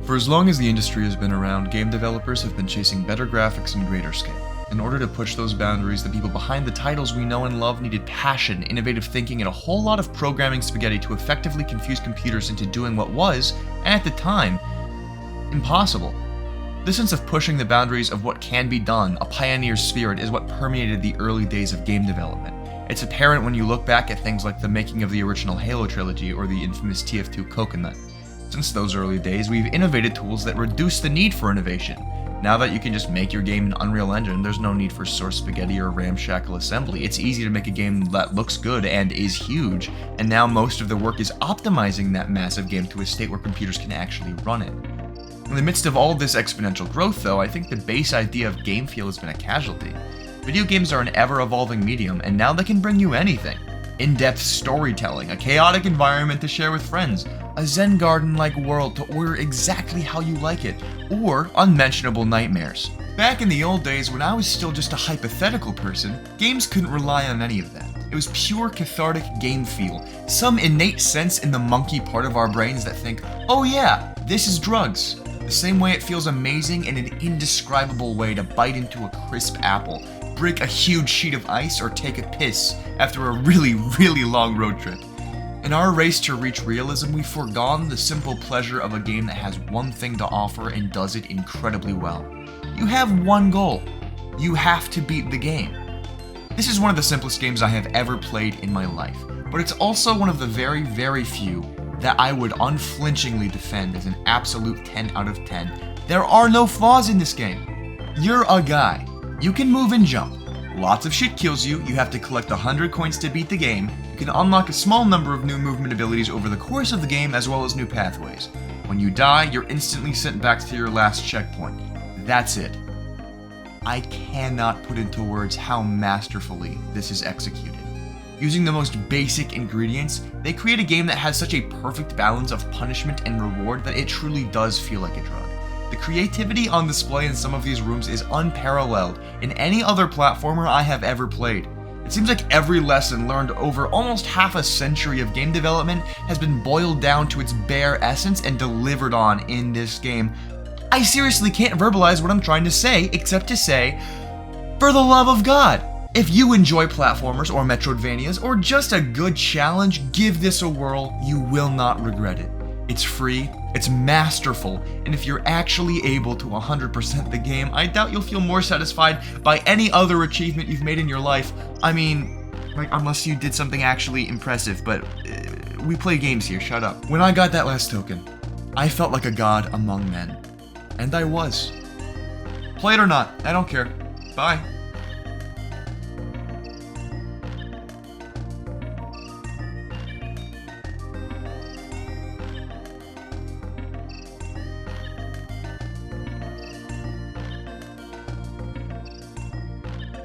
For as long as the industry has been around, game developers have been chasing better graphics and greater scale. In order to push those boundaries, the people behind the titles we know and love needed passion, innovative thinking, and a whole lot of programming spaghetti to effectively confuse computers into doing what was, at the time, impossible. This sense of pushing the boundaries of what can be done, a pioneer spirit, is what permeated the early days of game development. It's apparent when you look back at things like the making of the original Halo trilogy or the infamous TF2 Coconut. Since those early days, we've innovated tools that reduce the need for innovation. Now that you can just make your game in Unreal Engine, there's no need for source spaghetti or ramshackle assembly. It's easy to make a game that looks good and is huge, and now most of the work is optimizing that massive game to a state where computers can actually run it. In the midst of all this exponential growth, though, I think the base idea of game feel has been a casualty. Video games are an ever-evolving medium, and now they can bring you anything. In-depth storytelling, a chaotic environment to share with friends, a Zen garden-like world to order exactly how you like it, or unmentionable nightmares. Back in the old days, when I was still just a hypothetical person, games couldn't rely on any of that. It was pure cathartic game feel, some innate sense in the monkey part of our brains that think, oh yeah, this is drugs. The same way it feels amazing in an indescribable way to bite into a crisp apple, break a huge sheet of ice, or take a piss after a really long road trip. In our race to reach realism, we've forgone the simple pleasure of a game that has one thing to offer and does it incredibly well. You have one goal. You have to beat the game. This is one of the simplest games I have ever played in my life, but it's also one of the very few that I would unflinchingly defend as an absolute 10 out of 10. There are no flaws in this game. You're a guy. You can move and jump. Lots of shit kills you. You have to collect 100 coins to beat the game. You can unlock a small number of new movement abilities over the course of the game, as well as new pathways. When you die, you're instantly sent back to your last checkpoint. That's it. I cannot put into words how masterfully this is executed. Using the most basic ingredients, they create a game that has such a perfect balance of punishment and reward that it truly does feel like a drug. The creativity on display in some of these rooms is unparalleled in any other platformer I have ever played. It seems like every lesson learned over almost half a century of game development has been boiled down to its bare essence and delivered on in this game. I seriously can't verbalize what I'm trying to say, except to say, for the love of God! If you enjoy platformers or Metroidvanias or just a good challenge, give this a whirl. You will not regret it. It's free, it's masterful, and if you're actually able to 100% the game, I doubt you'll feel more satisfied by any other achievement you've made in your life. I mean, like, unless you did something actually impressive, but we play games here, shut up. When I got that last token, I felt like a god among men. And I was. Play it or not, I don't care. Bye.